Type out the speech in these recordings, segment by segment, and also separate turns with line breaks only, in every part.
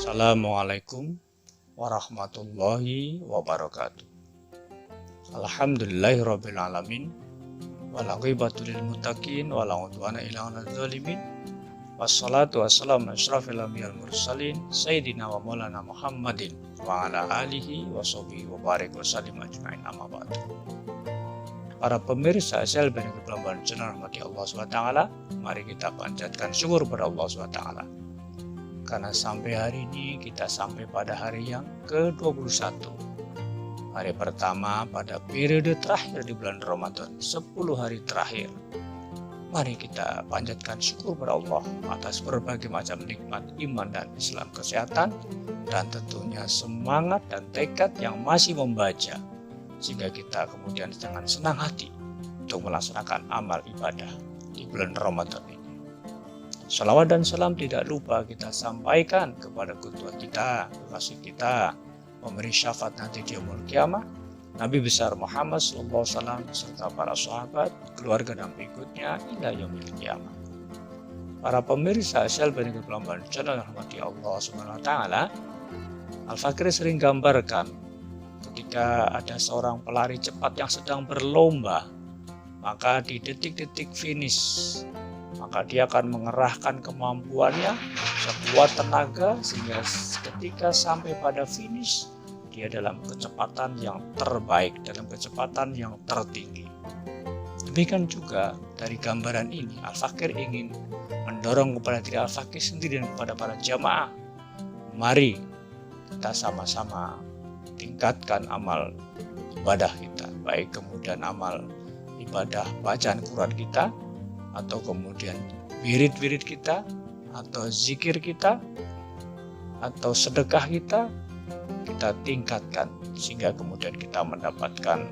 Assalamualaikum warahmatullahi wabarakatuh. Alhamdulillahirabbil alamin wal aqibatu lil muttaqin wala udwana illa 'alal zalimin. Wassalatu wassalamu ala asyrafil anbiya'il mursalin sayyidina wa maulana Muhammadin wa ala alihi wa sahbihi wa barik wa sallim ajma'in, amma ba'du. Para pemirsa SLB Negeri Pelabuhan Channel rahmati Allah SWT, mari kita panjatkan syukur kepada Allah SWT. Karena sampai hari ini kita sampai pada hari yang ke-21. Hari pertama pada periode terakhir di bulan Ramadan, 10 hari terakhir. Mari kita panjatkan syukur kepada Allah atas berbagai macam nikmat iman dan Islam, kesehatan, dan tentunya semangat dan tekad yang masih membaca, sehingga kita kemudian dengan senang hati untuk melaksanakan amal ibadah di bulan Ramadan ini. Salawat dan salam tidak lupa kita sampaikan kepada kedua kita, kekasih kita, pemberi syafaat nanti di yaumul kiamah, Nabi besar Muhammad SAW serta para sahabat, keluarga dan pengikutnya hingga yaumil kiamah. Para pemirsa SLB Negeri Pelabuhan Channel rahmati Allah SWT, Al-Fakir sering gambarkan ketika ada seorang pelari cepat yang sedang berlomba, maka di detik-detik finish, maka dia akan mengerahkan kemampuannya sekuat tenaga sehingga ketika sampai pada finish, dia dalam kecepatan yang terbaik, dalam kecepatan yang tertinggi. Demikian juga dari gambaran ini, Al-Fakir ingin mendorong kepada diri Al-Fakir sendiri dan kepada para jamaah, mari kita sama-sama tingkatkan amal ibadah kita, baik kemudian amal ibadah bacaan Quran kita, atau kemudian wirid-wirid kita, atau zikir kita, atau sedekah kita tingkatkan sehingga kemudian kita mendapatkan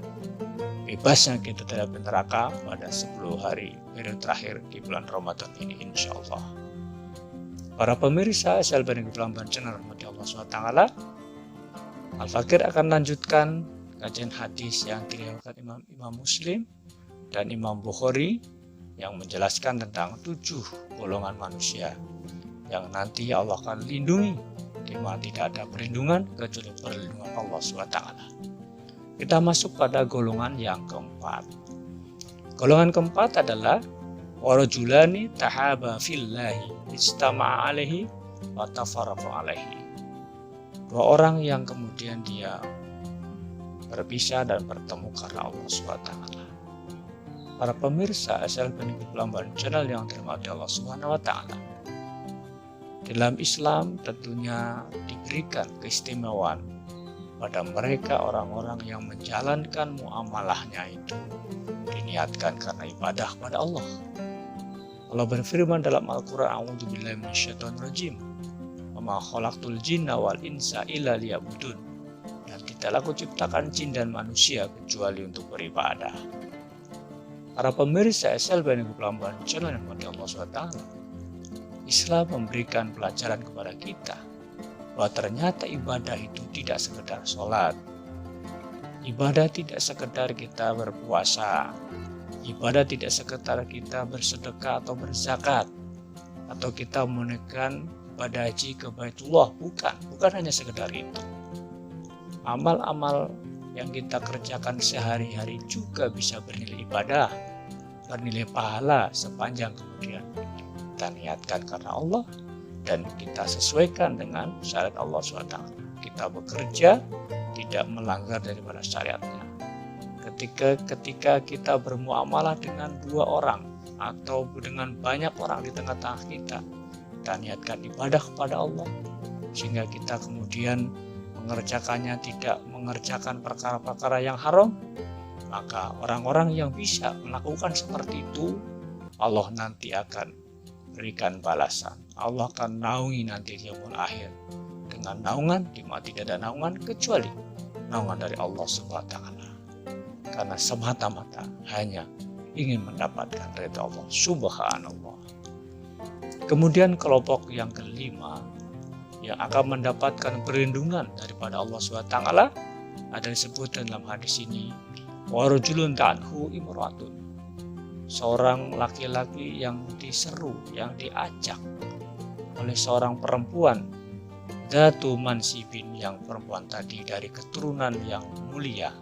bebasnya kita dari neraka pada 10 hari periode terakhir di bulan Ramadan ini, insya Allah. Para pemirsa SLB Negeri Pelabuhan Channel rahmati Allah SWT, Al-Fakir akan lanjutkan kajian hadis yang diriwayatkan Imam Muslim dan Imam Bukhari yang menjelaskan tentang 7 golongan manusia yang nanti Allah akan lindungi, di mana tidak ada perlindungan kecuali perlindungan Allah SWT. Kita masuk pada golongan yang keempat. Golongan keempat adalah warajulani tahaba fillahi istama'a alaihi wa tafaraqa alaihi. 2 orang yang kemudian dia berpisah dan bertemu karena Allah SWT. Para pemirsa SLB Negeri Pelabuhan Channel yang dirahmati Allah SWT, dalam Islam tentunya diberikan keistimewaan pada mereka orang-orang yang menjalankan muamalahnya itu diniatkan karena ibadah kepada Allah. Allah berfirman dalam Al-Quran, a'udzubillahi minasyaitonirrajim, wa ma khalaqtul jinna wal insa illa liya'budun. Dan tidaklah aku ciptakan jin dan manusia kecuali untuk beribadah. Para pemirsa SLB Negeri Pelabuhan Channel yang dirahmati Allah SWT, Islam memberikan pelajaran kepada kita bahwa ternyata ibadah itu tidak sekedar sholat, ibadah tidak sekedar kita berpuasa, ibadah tidak sekedar kita bersedekah atau berzakat, atau kita menunaikan ibadah haji ke Baitullah. Bukan hanya sekedar itu. Amal-amal yang kita kerjakan sehari-hari juga bisa bernilai ibadah, bernilai pahala sepanjang kemudian kita niatkan karena Allah dan kita sesuaikan dengan syariat Allah SWT. Kita bekerja tidak melanggar daripada syariatnya. Ketika kita bermuamalah dengan 2 orang atau dengan banyak orang di tengah-tengah kita niatkan ibadah kepada Allah, sehingga kita kemudian mengerjakannya tidak mengerjakan perkara-perkara yang haram, maka orang-orang yang bisa melakukan seperti itu, Allah nanti akan berikan balasan. Allah akan naungi nanti di yaumul akhir dengan naungan di mana tidak ada naungan kecuali naungan dari Allah SWT. Karena semata-mata hanya ingin mendapatkan ridha Allah Subhanallah. Kemudian kelompok yang kelima yang akan mendapatkan perlindungan daripada Allah SWT ada disebut dalam hadis ini, warajulun ta'anhu imratun, seorang laki-laki yang diseru, yang diajak oleh seorang perempuan Dzatu mansibin, yang perempuan tadi dari keturunan yang mulia,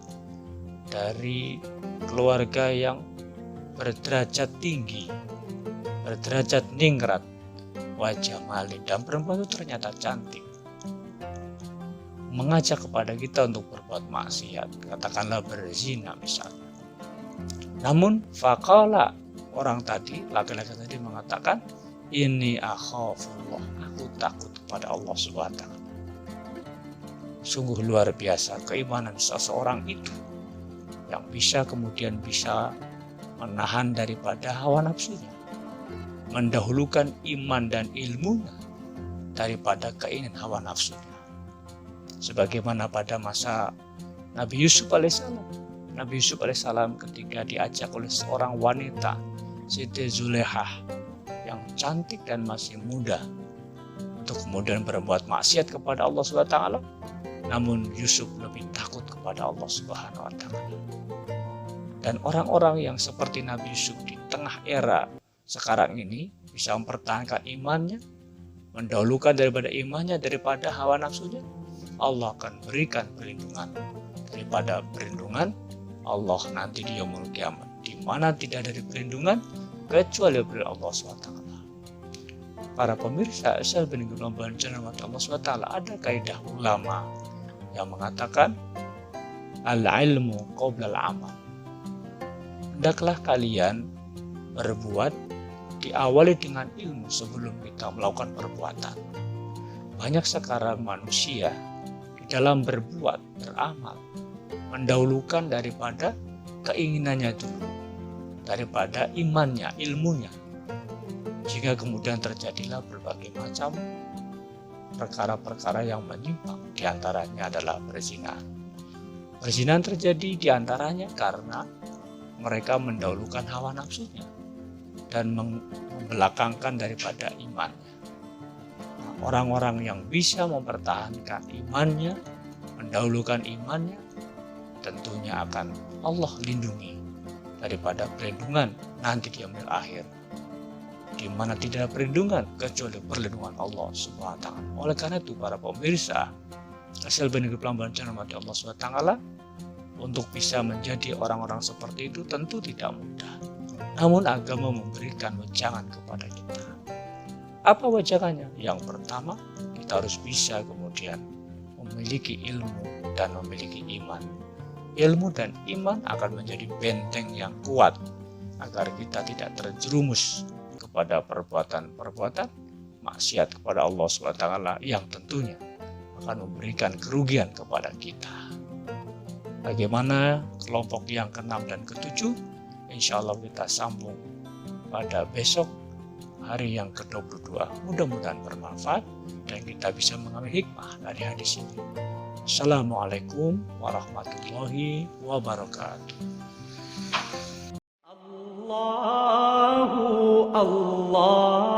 dari keluarga yang berderajat tinggi, berderajat ningrat, wajah malin, dan perempuan itu ternyata cantik, mengajak kepada kita untuk berbuat maksiat, katakanlah berzina misalnya. Namun faqala, orang tadi, laki-laki tadi mengatakan, ini akhafullah, aku takut kepada Allah Subhanahu wa Ta'ala. Sungguh luar biasa keimanan seseorang itu, yang kemudian bisa menahan daripada hawa nafsunya, mendahulukan iman dan ilmunya daripada keinginan hawa nafsunya. Sebagaimana pada masa Nabi Yusuf alaihissalam. Nabi Yusuf alaihissalam ketika diajak oleh seorang wanita, Siti Zulehah, yang cantik dan masih muda, untuk kemudian berbuat maksiat kepada Allah Subhanahu wa Ta'ala. Namun Yusuf lebih takut kepada Allah Subhanahu wa Ta'ala. Dan orang-orang yang seperti Nabi Yusuf di tengah era sekarang ini bisa mempertahankan imannya, mendahulukan daripada imannya daripada hawa nafsunya, Allah akan berikan perlindungan daripada perlindungan Allah nanti di yaumul kiamat, di mana tidak ada perlindungan kecuali dari Allah SWT. Para pemirsa, saya benar-benar bencana mata Allah SWT, ada kaidah ulama yang mengatakan al-ilmu qabla al-amal. Hendaklah kalian berbuat diawali dengan ilmu sebelum kita melakukan perbuatan. Banyak sekarang manusia dalam berbuat, beramal, mendahulukan daripada keinginannya dulu, daripada imannya, ilmunya. Jika kemudian terjadilah berbagai macam perkara-perkara yang menyimpang, diantaranya adalah perzinahan. Perzinahan terjadi diantaranya karena mereka mendahulukan hawa nafsunya dan membelakangkan daripada imannya. Orang-orang yang bisa mempertahankan imannya, mendahulukan imannya, tentunya akan Allah lindungi daripada perlindungan nanti di yaumil akhir, di mana tidak ada perlindungan kecuali perlindungan Allah Subhanahu wa Ta'ala. Oleh karena itu, para pemirsa, hasil benefit pelambaran channel mati Allah Subhanahu wa Ta'ala, untuk bisa menjadi orang-orang seperti itu tentu tidak mudah. Namun agama memberikan wejangan kepada kita. Apa wejangannya? Yang pertama, kita harus bisa kemudian memiliki ilmu dan memiliki iman. Ilmu dan iman akan menjadi benteng yang kuat agar kita tidak terjerumus kepada perbuatan-perbuatan maksiat kepada Allah SWT yang tentunya akan memberikan kerugian kepada kita. Bagaimana kelompok yang ke-6 dan ke-7? Insya Allah kita sambung pada besok, hari yang ke-22. Mudah-mudahan bermanfaat dan kita bisa mengambil hikmah dari hadis ini. Assalamualaikum warahmatullahi wabarakatuh.
Allahu Allah